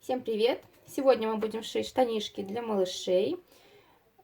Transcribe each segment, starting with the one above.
Всем привет! Сегодня мы будем шить штанишки для малышей.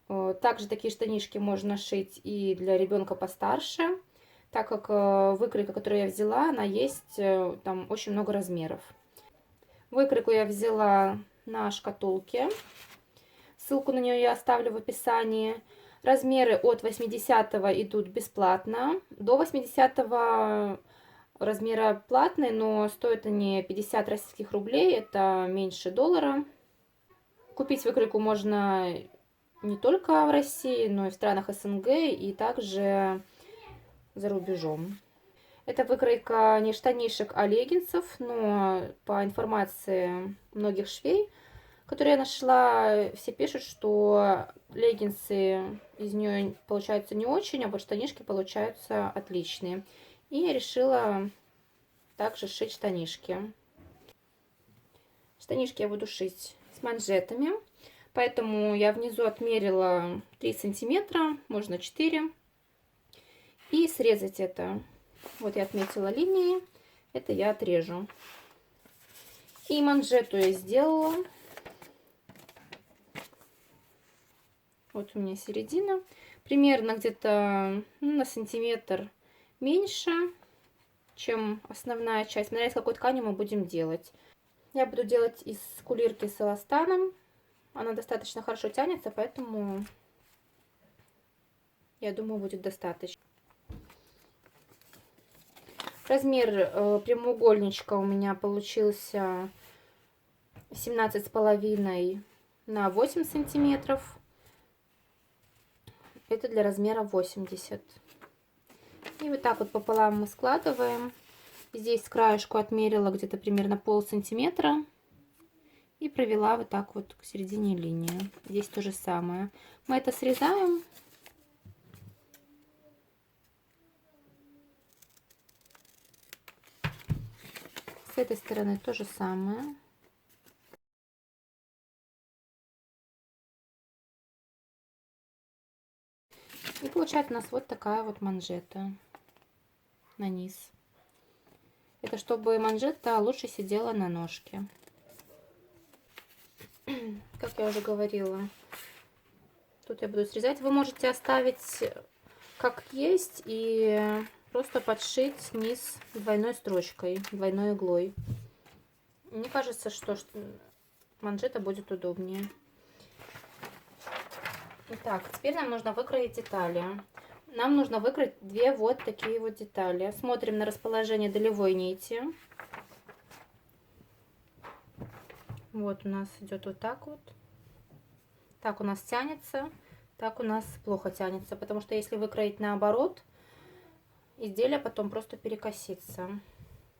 Также такие штанишки можно шить и для ребенка постарше, так как выкройка, которую я взяла, она есть, там очень много размеров. Выкройку я взяла на шкатулке. Ссылку на нее я оставлю в описании. Размеры от 80 идут бесплатно, до 80 размера платный, но стоят они 50 российских рублей, это меньше доллара. Купить выкройку можно не только в России, но и в странах СНГ, и также за рубежом. Это выкройка не штанишек, а леггинсов, но по информации многих швей, которые я нашла, все пишут, что леггинсы из нее получаются не очень, а вот штанишки получаются отличные. И я решила также шить штанишки. Штанишки я буду шить с манжетами, поэтому я внизу отмерила 3 сантиметра, можно 4. И срезать это. Вот я отметила линии, это я отрежу. И манжету я сделала. Вот у меня середина. Примерно где-то на сантиметр меньше, чем основная часть. Смотря из какой ткани мы будем делать. Я буду делать из кулирки с эластаном. Она достаточно хорошо тянется, поэтому я думаю, будет достаточно. Размер прямоугольничка у меня получился 17,5 на 8 сантиметров. Это для размера 80. И вот так вот пополам мы складываем. Здесь с краешку отмерила где-то примерно полсантиметра. И провела вот так вот к середине линии. Здесь то же самое. Мы это срезаем. С этой стороны то же самое. И получается у нас вот такая вот манжета на низ. Это чтобы манжета лучше сидела на ножке. Как я уже говорила, тут я буду срезать. Вы можете оставить как есть и просто подшить низ двойной строчкой, двойной иглой. Мне кажется, что манжета будет удобнее. Итак, теперь нам нужно выкроить детали. Нам нужно выкроить две вот такие вот детали. Смотрим на расположение долевой нити. Вот у нас идет вот так вот. Так у нас тянется, так у нас плохо тянется, потому что если выкроить наоборот, изделие потом просто перекосится.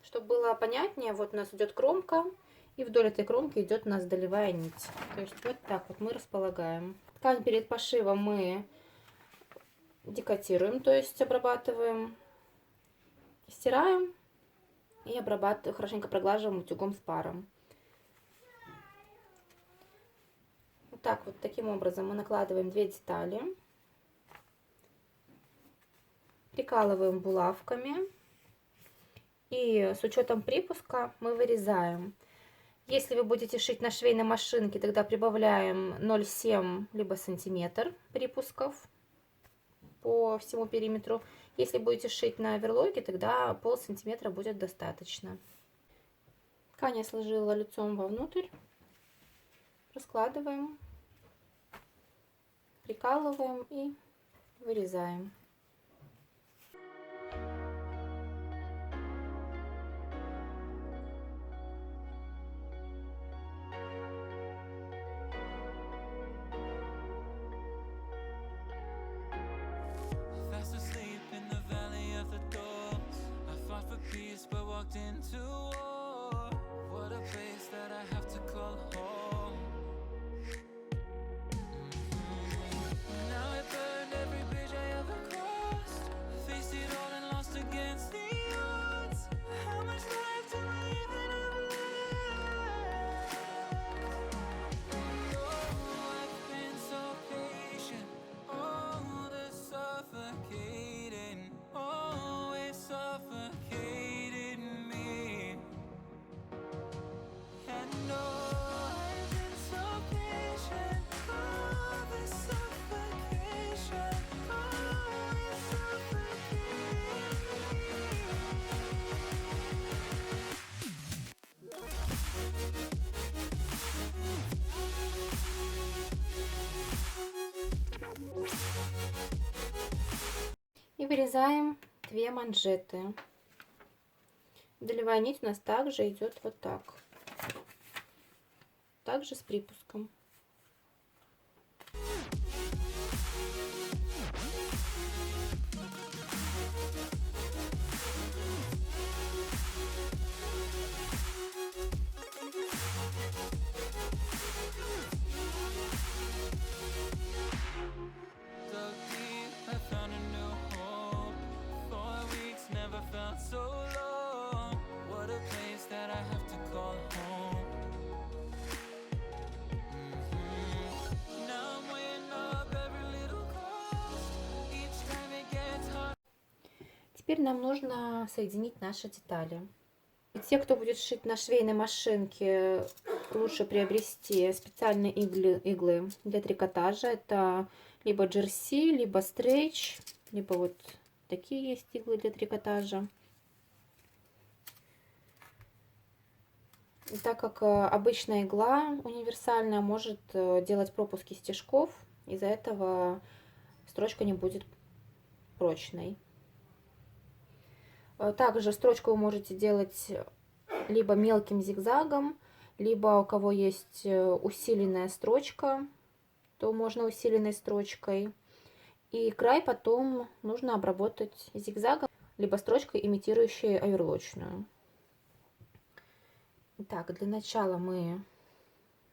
Чтобы было понятнее, вот у нас идет кромка, и вдоль этой кромки идет у нас долевая нить. То есть вот так вот мы располагаем. Ткань перед пошивом мы декотируем, то есть обрабатываем, стираем и обрабатываем, хорошенько проглаживаем утюгом с паром. Вот так вот, таким образом мы накладываем две детали, прикалываем булавками и с учетом припуска мы вырезаем. Если вы будете шить на швейной машинке, тогда прибавляем 0,7 либо сантиметр припусков по всему периметру. Если будете шить на оверлоке, тогда полсантиметра будет достаточно. Ткань я сложила лицом вовнутрь, раскладываем, прикалываем и вырезаем. Into war, what a place that I have to call home. Now I burned every bridge I ever crossed. вырезаем 2 манжеты. Долевая нить у нас также идет вот так. Также с припуском. Dug deep, I found a new home. 4 weeks, never felt so long. What a place that I have to call home. Now I'm weighing up every little cost. Each time it gets hard. Теперь нам нужно соединить наши детали. И те, кто будет шить на швейной машинке, лучше приобрести специальные иглы для трикотажа. Это либо джерси, либо стрейч, либо вот такие есть иглы для трикотажа. И так как обычная игла универсальная может делать пропуски стежков, из-за этого строчка не будет прочной. Также строчку вы можете делать либо мелким зигзагом, либо у кого есть усиленная строчка, то можно усиленной строчкой. И край потом нужно обработать зигзагом, либо строчкой, имитирующей оверлочную. Итак, для начала мы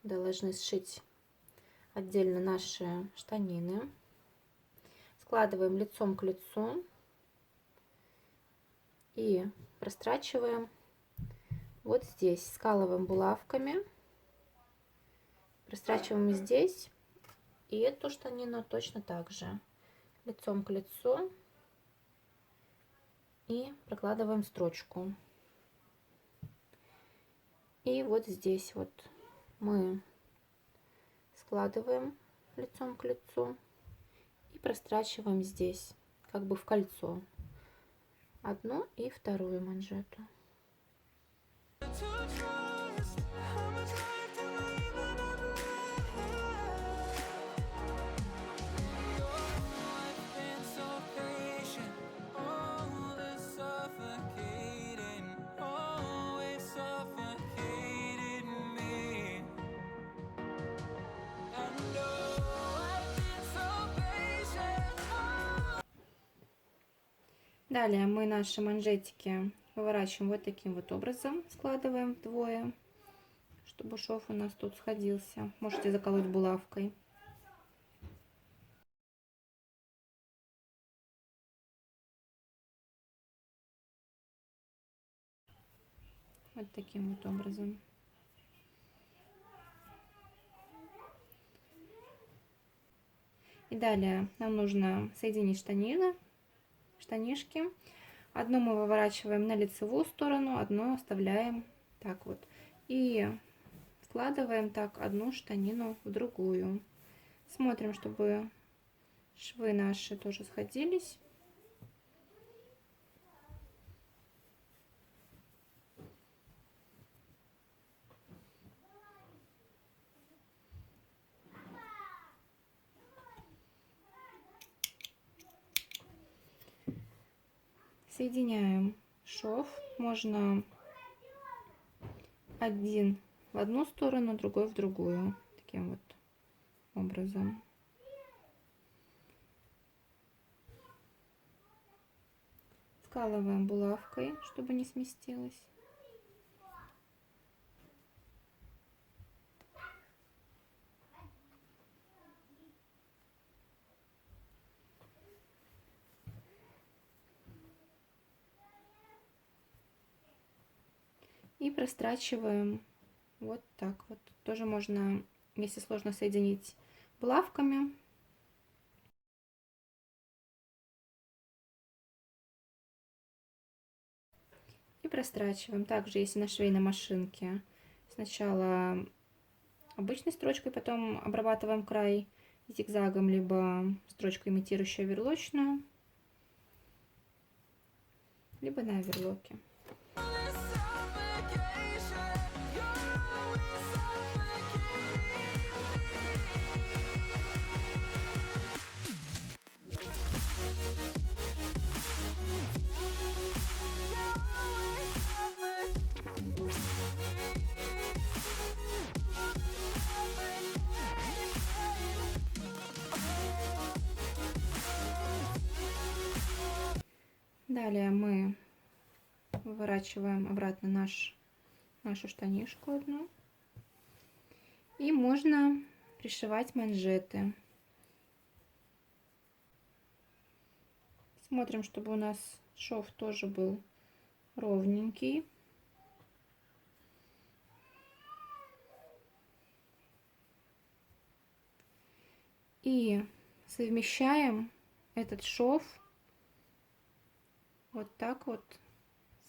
должны сшить отдельно наши штанины. Складываем лицом к лицу. И прострачиваем вот здесь, скалываем булавками, прострачиваем здесь, и эту штанину точно так же лицом к лицу и прокладываем строчку. И вот здесь вот мы складываем лицом к лицу и прострачиваем здесь, как бы в кольцо, одну и вторую манжету. To trust, how much life do I even have left? I've been so patient, always suffocating, always suffocating me. I know I've been so patient. Далее мы наши манжетики выворачиваем вот таким вот образом, складываем вдвое, чтобы шов у нас тут сходился. Можете заколоть булавкой. Вот таким вот образом. И далее нам нужно соединить штанишки. Одну мы выворачиваем на лицевую сторону, одну оставляем так вот. И складываем так одну штанину в другую. Смотрим, чтобы швы наши тоже сходились. Соединяем шов. Можно один в одну сторону, другой в другую. Таким вот образом. Скалываем булавкой, чтобы не сместилось. И прострачиваем вот так вот. Тоже можно, если сложно, соединить булавками. И прострачиваем. Также, если на швейной машинке, сначала обычной строчкой, потом обрабатываем край зигзагом, либо строчкой, имитирующей оверлочную, либо на оверлоке. Далее мы выворачиваем обратно нашу штанишку одну. И можно пришивать манжеты. Смотрим, чтобы у нас шов тоже был ровненький. И совмещаем этот шов вот так вот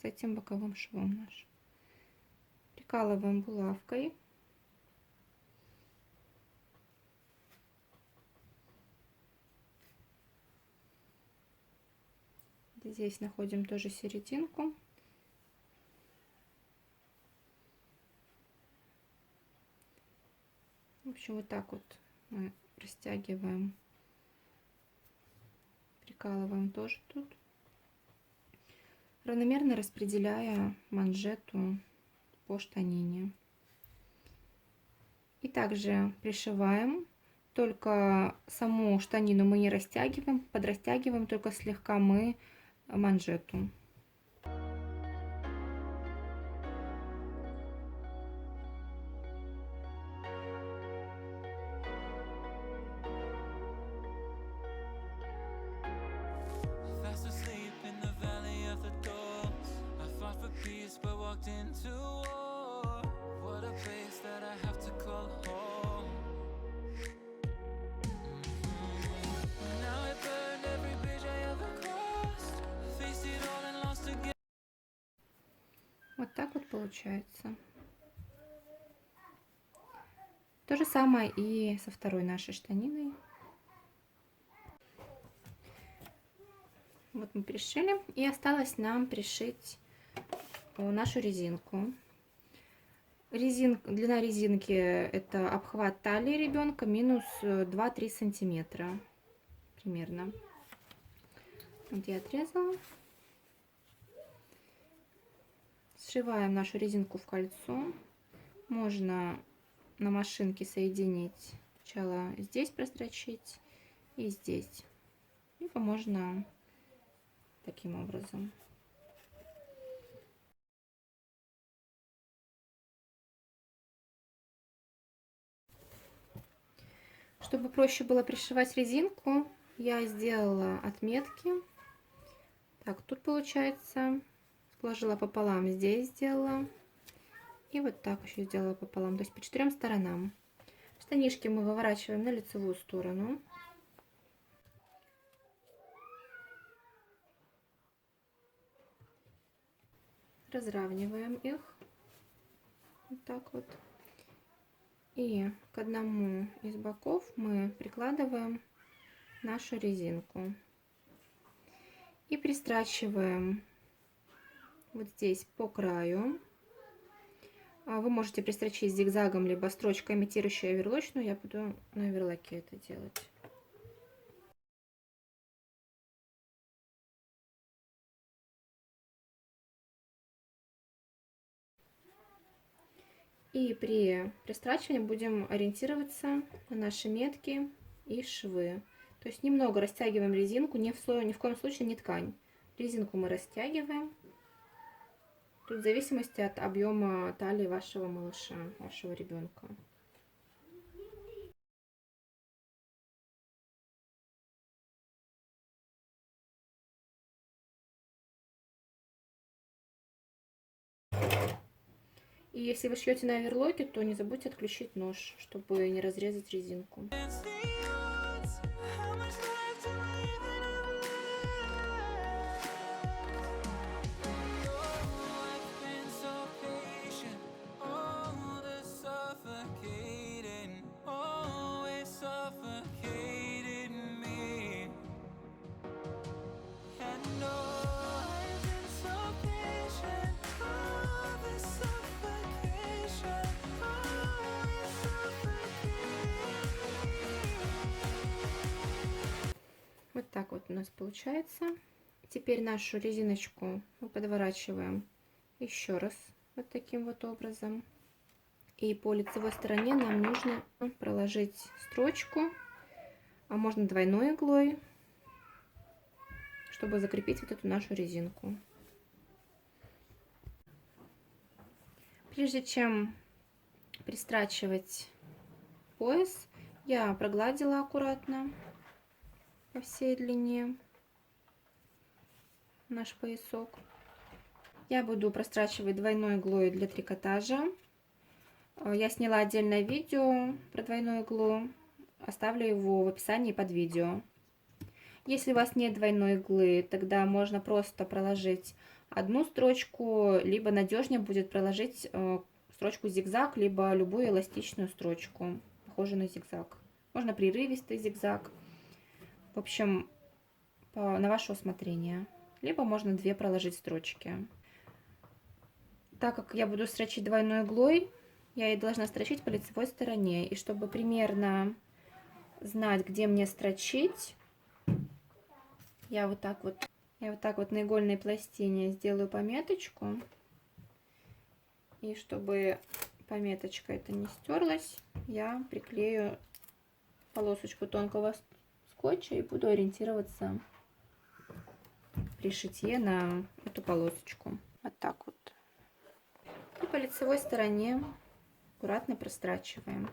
с этим боковым швом нашим. Прикалываем булавкой. Здесь находим тоже серединку. В общем, вот так вот мы растягиваем, прикалываем тоже тут, равномерно распределяя манжету по штанине. И также пришиваем, только саму штанину мы не растягиваем, подрастягиваем только слегка мы манжету. Fast asleep in the valley of the dolls. I fought for peace but walked into war. What a place that I have to call home. Now I burned every bridge I ever crossed. Faced it all and lost again. Вот так вот получается. То же самое и со второй нашей штаниной. Вот мы пришили, и осталось нам пришить нашу резинку. Длина резинки это обхват талии ребенка минус 2-3 сантиметра примерно. Вот я отрезала. Сшиваем нашу резинку в кольцо. Можно на машинке соединить, сначала здесь прострочить и здесь. Либо можно таким образом. Чтобы проще было пришивать резинку, я сделала отметки. Так, тут получается, сложила пополам, здесь сделала. И вот так еще сделала пополам, то есть по 4 сторонам. Штанишки мы выворачиваем на лицевую сторону. Разравниваем их. Вот так вот. И к одному из боков мы прикладываем нашу резинку. И пристрачиваем вот здесь по краю. Вы можете пристрочить зигзагом, либо строчкой, имитирующей оверлочную. Я буду на оверлоке это делать. И при пристрачивании будем ориентироваться на наши метки и швы. То есть немного растягиваем резинку, ни в коем случае не ткань. Резинку мы растягиваем. Тут в зависимости от объема талии вашего малыша, вашего ребенка. И если вы шьете на оверлоке, то не забудьте отключить нож, чтобы не разрезать резинку. Вот так вот у нас получается. Теперь нашу резиночку мы подворачиваем еще раз вот таким вот образом. И по лицевой стороне нам нужно проложить строчку, а можно двойной иглой, чтобы закрепить вот эту нашу резинку. Прежде чем пристрачивать пояс, я прогладила аккуратно по всей длине наш поясок. Я буду прострачивать двойной иглой для трикотажа. Я сняла отдельное видео про двойную иглу, оставлю его в описании под видео. Если у вас нет двойной иглы, тогда можно просто проложить одну строчку, либо надежнее будет проложить строчку зигзаг, либо любую эластичную строчку, похожую на зигзаг. Можно прерывистый зигзаг. В общем, на ваше усмотрение. Либо можно 2 проложить строчки. Так как я буду строчить двойной иглой, я и должна строчить по лицевой стороне. И чтобы примерно знать, где мне строчить, я вот так вот на игольной пластине сделаю пометочку. И чтобы пометочка эта не стерлась, я приклею полосочку тонкого скотча и буду ориентироваться при шитье на эту полосочку. Вот так вот. И по лицевой стороне аккуратно прострачиваем.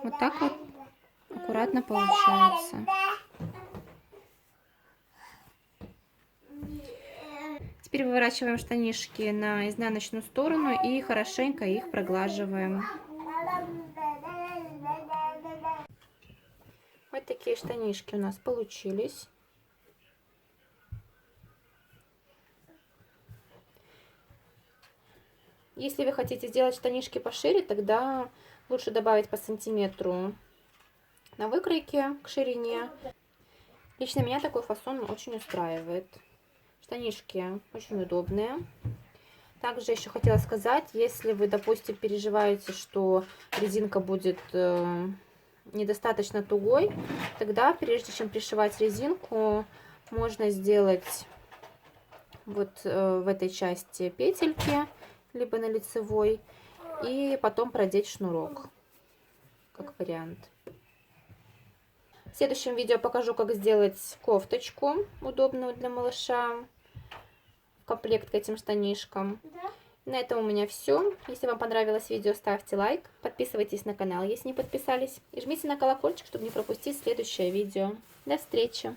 Вот так вот аккуратно получается. Теперь выворачиваем штанишки на изнаночную сторону и хорошенько их проглаживаем. Вот такие штанишки у нас получились. Если вы хотите сделать штанишки пошире, тогда лучше добавить по сантиметру на выкройке к ширине. Лично меня такой фасон очень устраивает. Штанишки очень удобные. Также еще хотела сказать, если вы, допустим, переживаете, что резинка будет недостаточно тугой, тогда, прежде чем пришивать резинку, можно сделать вот в этой части петельки, либо на лицевой, и потом продеть шнурок, как вариант. В следующем видео покажу, как сделать кофточку, удобную для малыша, в комплект к этим штанишкам. На этом у меня все. Если вам понравилось видео, ставьте лайк, подписывайтесь на канал, если не подписались, и жмите на колокольчик, чтобы не пропустить следующее видео. До встречи!